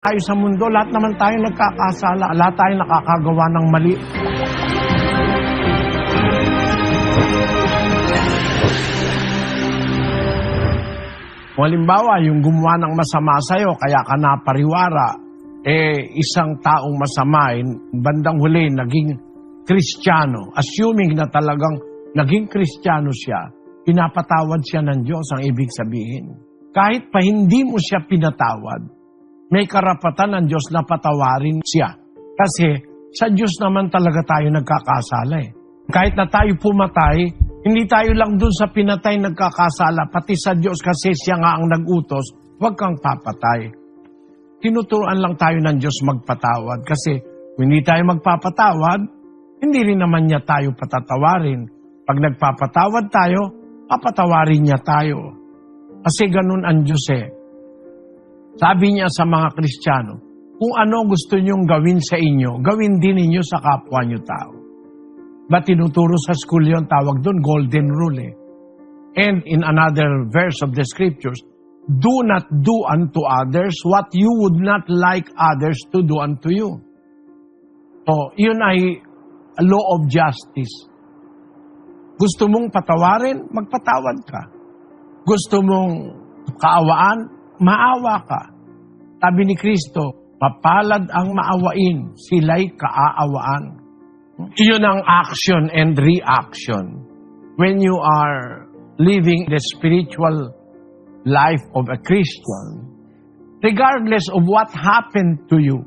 Tayo sa mundo, lahat naman tayo nagkakasala, lahat tayo nakakagawa ng mali. Halimbawa, yung gumawa ng masama sa'yo, kaya ka napariwara, isang taong masamain, bandang huli, naging Kristiyano. Assuming na talagang naging Kristiyano siya, pinapatawad siya ng Diyos, ang ibig sabihin. Kahit pa hindi mo siya pinatawad, may karapatan ng Diyos na patawarin siya. Kasi sa Diyos naman talaga tayo nagkakasala eh. Kahit na tayo pumatay, hindi tayo lang dun sa pinatay nagkakasala, pati sa Diyos kasi siya nga ang nag-utos, huwag kang papatay. Tinuturuan lang tayo ng Diyos magpatawad kasi kung hindi tayo magpapatawad, hindi rin naman niya tayo patatawarin. Pag nagpapatawad tayo, papatawarin niya tayo. Kasi ganun ang Diyos eh. Sabi niya sa mga Kristiyano, kung ano gusto niyong gawin sa inyo, gawin din ninyo sa kapwa niyo tao. But tinuturo sa school yun, tawag doon, golden rule eh. And in another verse of the scriptures, do not do unto others what you would not like others to do unto you. So, yun ay a law of justice. Gusto mong patawarin, magpatawad ka. Gusto mong kaawaan, maawa ka. Sabi ni Kristo, mapalad ang maawain, sila'y kaaawaan. Iyon ang action and reaction. When you are living the spiritual life of a Christian, regardless of what happened to you,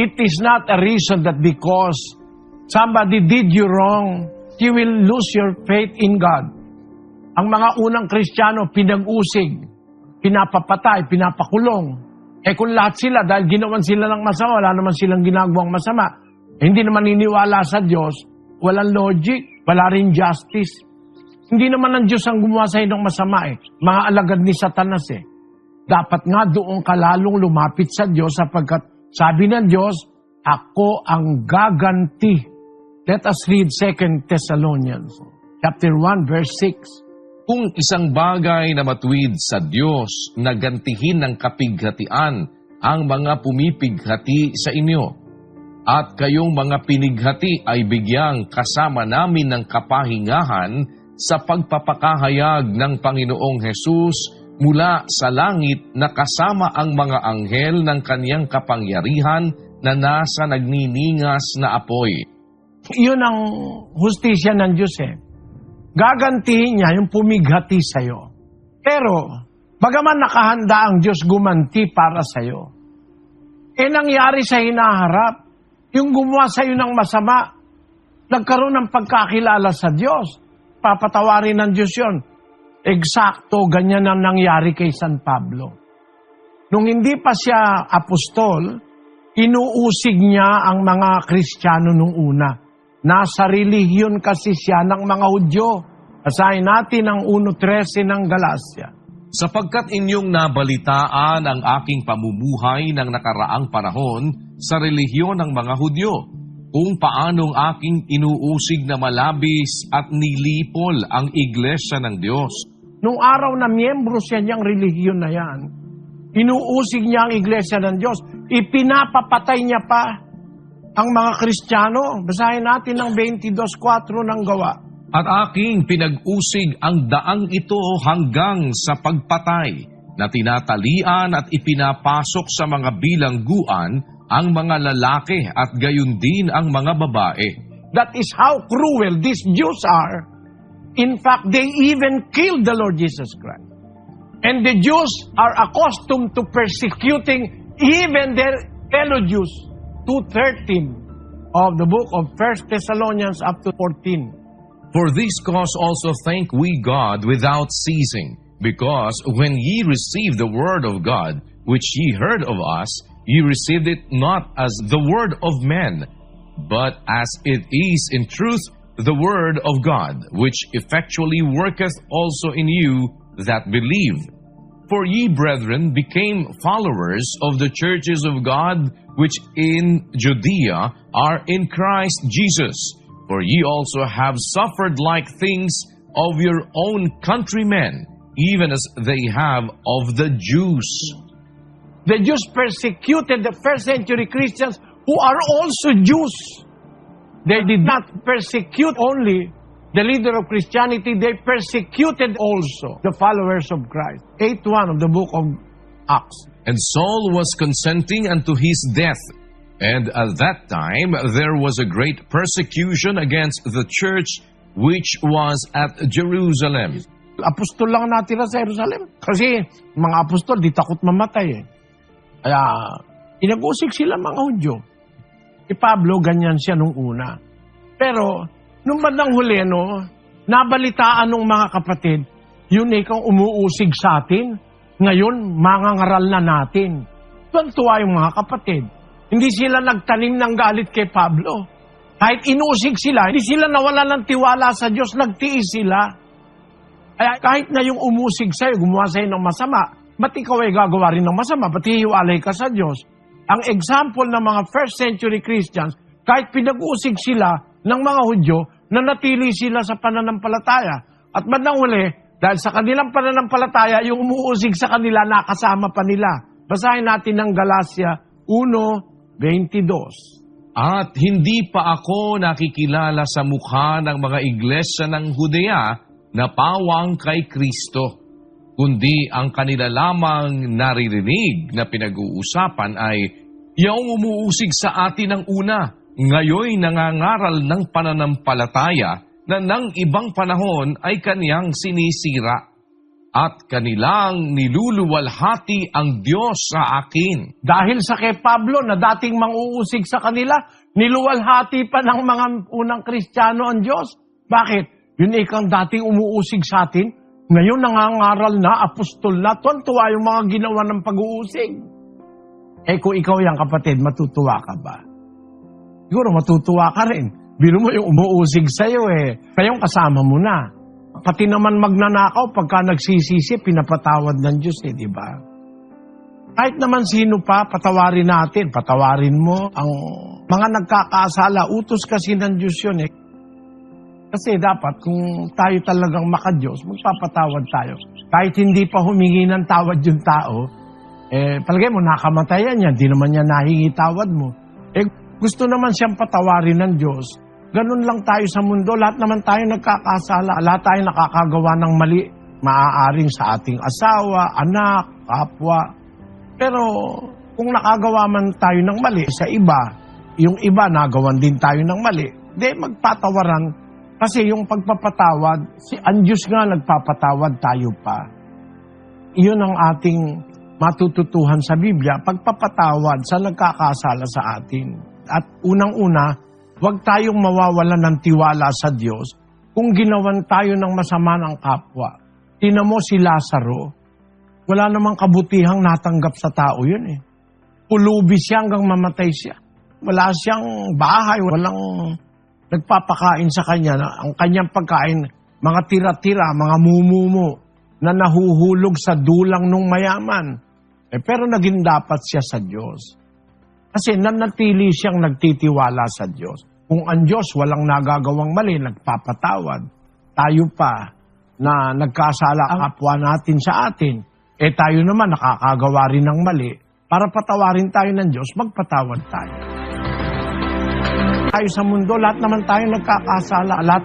it is not a reason that because somebody did you wrong, you will lose your faith in God. Ang mga unang Kristiyano, pinag-usig, pinapapatay, pinapakulong. Kung lahat sila, dahil ginawan sila ng masama, wala naman silang ginagawang masama, hindi naman niniwala sa Diyos, walang logic, wala rin justice. Hindi naman ang Diyos ang gumawa sa ng masama eh. Mga alagad ni Satanas eh. Dapat nga doon ka lalong lumapit sa Diyos sapagkat sabi ng Diyos, ako ang gaganti. Let us read 2 Thessalonians, chapter 1, verse 6. Kung isang bagay na matuwid sa Diyos na gantihin ng kapighatian ang mga pumipighati sa inyo, at kayong mga pinighati ay bigyang kasama namin ng kapahingahan sa pagpapakahayag ng Panginoong Hesus mula sa langit na kasama ang mga anghel ng kaniyang kapangyarihan na nasa nagniningas na apoy. Iyon ang hustisya ng Diyos eh. Gagantihin niya yung pumighati sa'yo. Pero, bagaman nakahanda ang Diyos gumanti para sa'yo, nangyari sa hinaharap, yung gumawa sa'yo ng masama, nagkaroon ng pagkakilala sa Diyos. Papatawarin ng Diyos yun. Eksakto, ganyan ang nangyari kay San Pablo. Nung hindi pa siya apostol, inuusig niya ang mga Kristiyano nung una. Nasa relihiyon kasi siya ng mga Hudyo. Basahin natin ang 1:13 ng Galacia. Sapagkat inyong nabalitaan ang aking pamumuhay ng nakaraang panahon sa relihiyon ng mga Hudyo, kung paanong aking inuusig na malabis at nilipol ang iglesia ng Diyos. Nung araw na miyembro siya niyang relihiyon na yan, inuusig niya ang iglesia ng Diyos, ipinapapatay niya pa ang mga Kristiyano. Basahin natin ang 22:4 ng Gawa. At aking pinag-usig ang daang ito hanggang sa pagpatay, na tinatalian at ipinapasok sa mga bilangguan ang mga lalaki at gayon din ang mga babae. That is how cruel these Jews are. In fact, they even killed the Lord Jesus Christ. And the Jews are accustomed to persecuting even their fellow Jews. 2:13 of the book of 1 Thessalonians up to 14. For this cause also thank we God without ceasing, because when ye received the word of God, which ye heard of us, ye received it not as the word of men, but as it is in truth the word of God, which effectually worketh also in you that believe. For ye, brethren, became followers of the churches of God, which in Judea are in Christ Jesus. For ye also have suffered like things of your own countrymen, even as they have of the Jews. The Jews persecuted the first century Christians who are also Jews. They did not persecute only the leader of Christianity, they persecuted also the followers of Christ. 8:1 of the book of Acts. And Saul was consenting unto his death. And at that time there was a great persecution against the church which was at Jerusalem. Apostol lang natira sa Jerusalem. Kasi mga apostol, di takot mamatay eh. Kaya inag-usig sila mga Hudyo. Si Pablo, ganyan siya nung una. Pero, nung bandang huli, nabalitaan ng mga kapatid, yun ikaw umuusig sa atin. Ngayon, mangangaral na natin. Tuwan-tuwa yung mga kapatid. Hindi sila nagtanim ng galit kay Pablo. Kahit inusig sila, hindi sila nawala ng tiwala sa Diyos, nagtiis sila. Kaya kahit na yung umusig sa'yo, gumawa sa'yo ng masama, ba't ikaw ay gagawa rin ng masama? Ba't hihiwalay ka sa Diyos? Ang example ng mga first century Christians, kahit pinag-usig sila ng mga Hudyo, nanatili sila sa pananampalataya. At bandang huli, dahil sa kanilang pananampalataya, yung umuusig sa kanila, nakasama pa nila. Basahin natin ang Galatia 1:22. At hindi pa ako nakikilala sa mukha ng mga iglesia ng Judea na pawang kay Kristo, kundi ang kanila lamang naririnig na pinag-uusapan ay yung umuusig sa atin ng una, ngayon nangangaral ng pananampalataya na ng ibang panahon ay kaniyang sinisira at kanilang niluluwalhati ang Diyos sa akin. Dahil sa kay Pablo na dating mang-uusig sa kanila, niluwalhati pa ng mga unang Kristiyano ang Diyos. Bakit? Yun ikang dating umuusig sa atin, ngayon nangangaral na, apostol na, tuwan-tuwa yung mga ginawa ng pag-uusig. Eh kung ikaw yan kapatid, matutuwa ka ba? Siguro matutuwa ka rin. Biro mo yung umuusig sa'yo kayong kasama mo na. Pati naman magnanakaw, pagka nagsisisi, pinapatawad ng Diyos di ba? Kahit naman sino pa, patawarin natin, patawarin mo. Ang mga nagkakasala, utos kasi ng Diyos yun Kasi dapat kung tayo talagang maka-Diyos, magpapatawad tayo. Kahit hindi pa humingi ng tawad yung tao, palagay mo, nakamatayan niya, di naman niya nahingi tawad mo. Gusto naman siyang patawarin ng Diyos. Ganun lang tayo sa mundo, lahat naman tayo nagkakasala, lahat tayo nakakagawa ng mali, maaaring sa ating asawa, anak, kapwa. Pero kung nakagawa man tayo ng mali sa iba, yung iba nagawan din tayo ng mali, magpatawaran. Kasi yung pagpapatawad, ang Diyos nga nagpapatawad, tayo pa. Iyon ang ating matututuhan sa Biblia, pagpapatawad sa nagkakasala sa atin. At unang-una, huwag tayong mawawalan ng tiwala sa Diyos kung ginawan tayo ng masama ng kapwa. Tingnan mo si Lazaro, wala namang kabutihang natanggap sa tao yun Pulubi siya hanggang mamatay siya. Wala siyang bahay, walang nagpapakain sa kanya. Ang kanyang pagkain, mga tira-tira, mga mumumo na nahuhulog sa dulang nung mayaman. Pero naging dapat siya sa Diyos. Kasi nanatili siyang nagtitiwala sa Diyos. Kung ang Diyos walang nagagawang mali, nagpapatawad. Tayo pa na nagkasala ang kapwa natin sa atin, tayo naman nakakagawa rin ng mali. Para patawarin tayo ng Diyos, magpatawad tayo. Tayo sa mundo, lahat naman tayo nagkakasala. Lahat